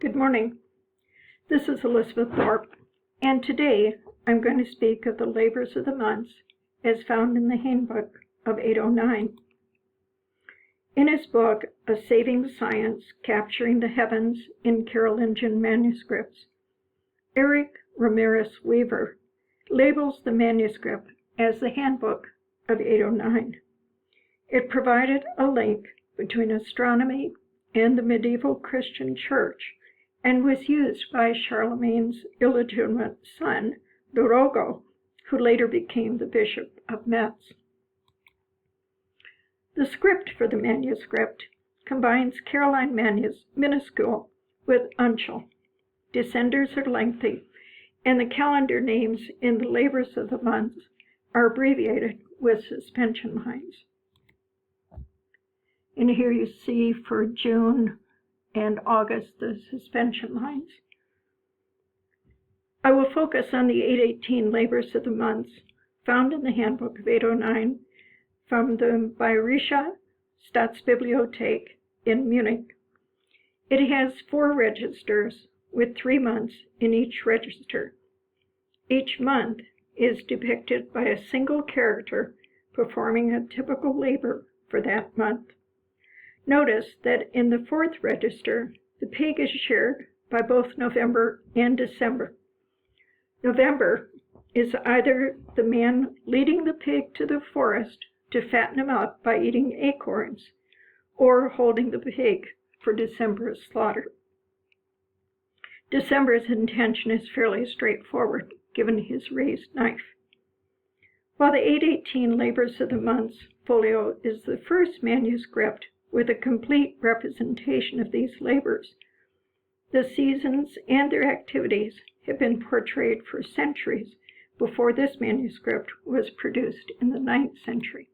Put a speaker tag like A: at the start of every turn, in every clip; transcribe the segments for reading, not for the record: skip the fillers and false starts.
A: Good morning. This is Elizabeth Thorpe, and today I'm going to speak of the labors of the months as found in the Handbook of 809. In his book, A Saving Science, Capturing the Heavens in Carolingian Manuscripts, Eric Ramirez Weaver labels the manuscript as the Handbook of 809. It provided a link between astronomy and the medieval Christian Church and was used by Charlemagne's illegitimate son, Dorogo, who later became the Bishop of Metz. The script for the manuscript combines Caroline minuscule with uncial. Descenders are lengthy, and the calendar names in the labors of the months are abbreviated with suspension lines. And here you see for June and August the suspension lines. I will focus on the 818 labors of the months found in the Handbook of 809 from the Bayerische Staatsbibliothek in Munich. It has 4 registers with 3 months in each register. Each month is depicted by a single character performing a typical labor for that month. Notice that in the 4th register, the pig is shared by both November and December. November is either the man leading the pig to the forest to fatten him up by eating acorns, or holding the pig for December's slaughter. December's intention is fairly straightforward, given his raised knife. While the 818 Labors of the Months folio is the first manuscript with a complete representation of these labors, the seasons and their activities have been portrayed for centuries before this manuscript was produced in the 9th century.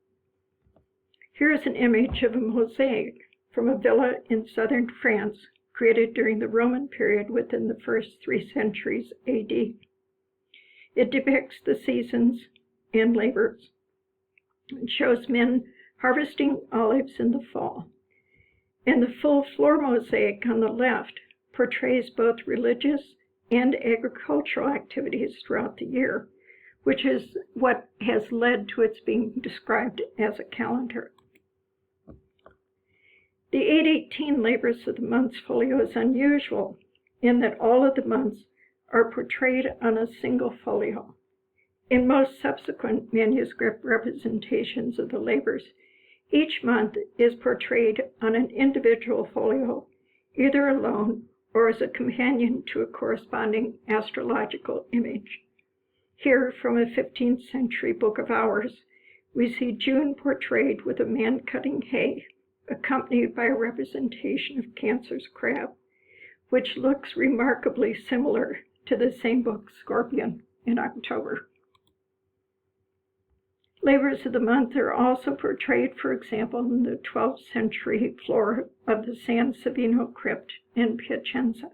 A: Here is an image of a mosaic from a villa in southern France created during the Roman period within the first 3 centuries AD. It depicts the seasons and labors. It shows men harvesting olives in the fall. And the full floor mosaic on the left portrays both religious and agricultural activities throughout the year, which is what has led to its being described as a calendar. The 818 Labors of the Months folio is unusual in that all of the months are portrayed on a single folio. In most subsequent manuscript representations of the labors, each month is portrayed on an individual folio, either alone or as a companion to a corresponding astrological image. Here, from a 15th century Book of Hours, we see June portrayed with a man cutting hay, accompanied by a representation of Cancer's crab, which looks remarkably similar to the same book, Scorpion, in October. Labors of the month are also portrayed, for example, in the 12th century floor of the San Savino crypt in Piacenza.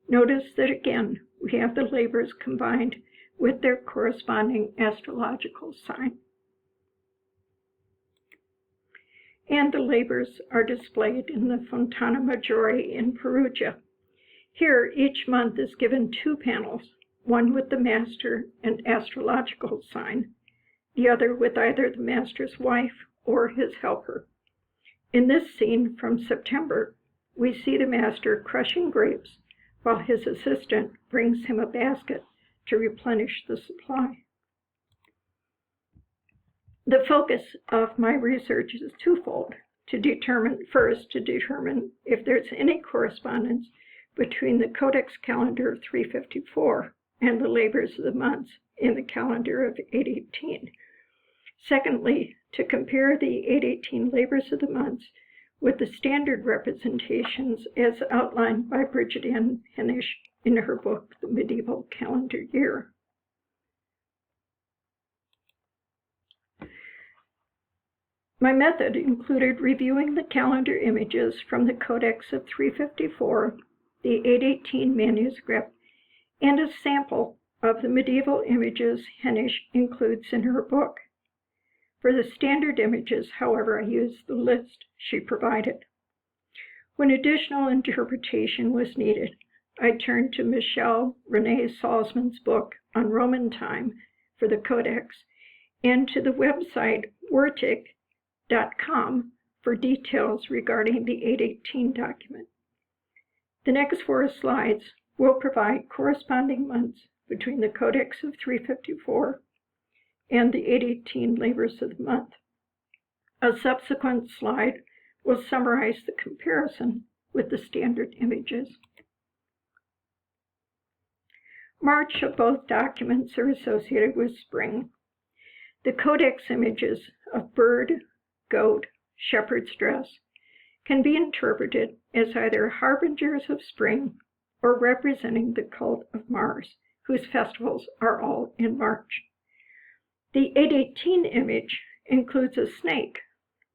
A: Notice that again, we have the labors combined with their corresponding astrological sign. And the labors are displayed in the Fontana Maggiore in Perugia. Here, each month is given 2 panels, one with the master and astrological sign, the other with either the master's wife or his helper. In this scene from September, we see the master crushing grapes while his assistant brings him a basket to replenish the supply. The focus of my research is twofold. First, to determine if there's any correspondence between the Codex calendar of 354 and the labors of the months in the calendar of 818. Secondly, to compare the 818 labors of the months with the standard representations as outlined by Bridget Ann Hennish in her book, The Medieval Calendar Year. My method included reviewing the calendar images from the Codex of 354, the 818 manuscript, and a sample of the medieval images Hennish includes in her book. For the standard images, however, I used the list she provided. When additional interpretation was needed, I turned to Michelle Renee Salzman's book on Roman time for the Codex and to the website Wurtic.com for details regarding the 818 document. The next 4 slides will provide corresponding months between the Codex of 354 and the 818 labors of the month. A subsequent slide will summarize the comparison with the standard images. March of both documents are associated with spring. The Codex images of bird, goat, shepherd's dress can be interpreted as either harbingers of spring or representing the cult of Mars, whose festivals are all in March. The 818 image includes a snake,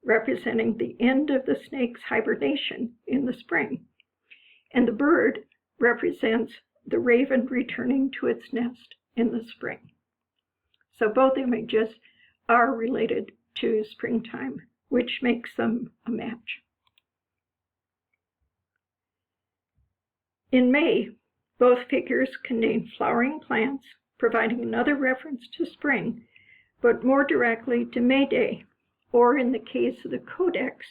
A: representing the end of the snake's hibernation in the spring, and the bird represents the raven returning to its nest in the spring. So both images are related to springtime, which makes them a match. In May, both figures contain flowering plants, providing another reference to spring, but more directly to May Day, or in the case of the Codex,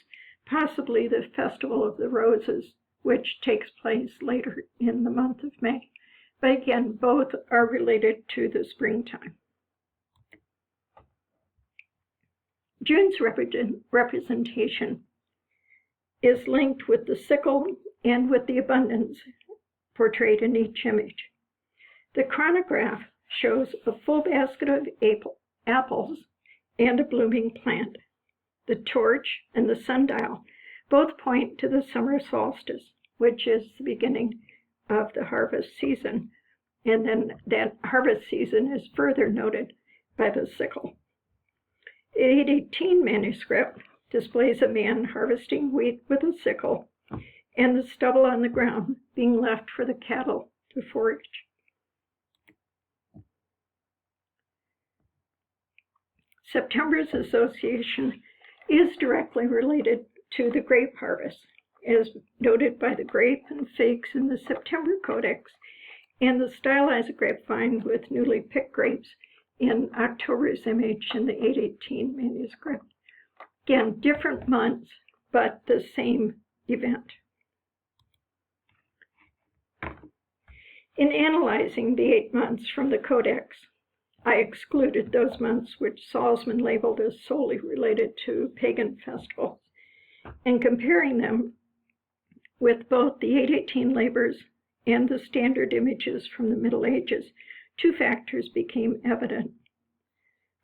A: possibly the Festival of the Roses, which takes place later in the month of May. But again, both are related to the springtime. June's representation is linked with the sickle and with the abundance portrayed in each image. The chronograph shows a full basket of apples and a blooming plant. The torch and the sundial both point to the summer solstice, which is the beginning of the harvest season, and then that harvest season is further noted by the sickle. The 818 manuscript displays a man harvesting wheat with a sickle and the stubble on the ground being left for the cattle to forage. September's association is directly related to the grape harvest, as noted by the grape and figs in the September Codex and the stylized grapevine with newly picked grapes in October's image in the 818 manuscript. Again, different months, but the same event. In analyzing the 8 months from the Codex, I excluded those months which Salzman labeled as solely related to pagan festivals, and comparing them with both the 818 labors and the standard images from the Middle Ages, 2 factors became evident.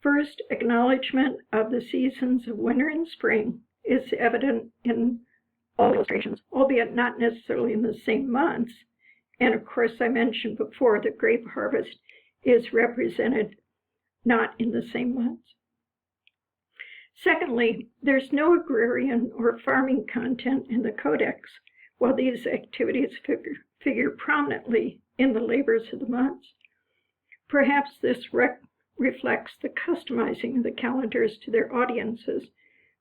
A: First, acknowledgement of the seasons of winter and spring is evident in all illustrations, albeit not necessarily in the same months. And of course, I mentioned before that grape harvest is represented not in the same months. Secondly, there's no agrarian or farming content in the Codex, while these activities figure prominently in the labors of the months. Perhaps this reflects the customizing of the calendars to their audiences,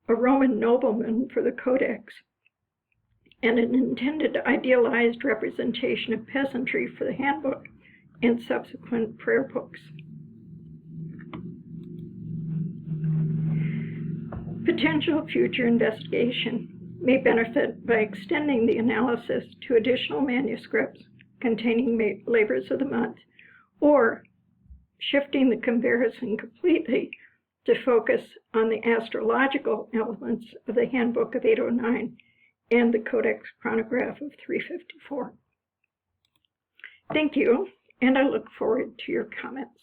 A: a Roman nobleman for the Codex, and an intended idealized representation of peasantry for the handbook and subsequent prayer books. Potential future investigation may benefit by extending the analysis to additional manuscripts containing labors of the month, or shifting the comparison completely to focus on the astrological elements of the Handbook of 809 and the Codex Chronograph of 354. Thank you, and I look forward to your comments.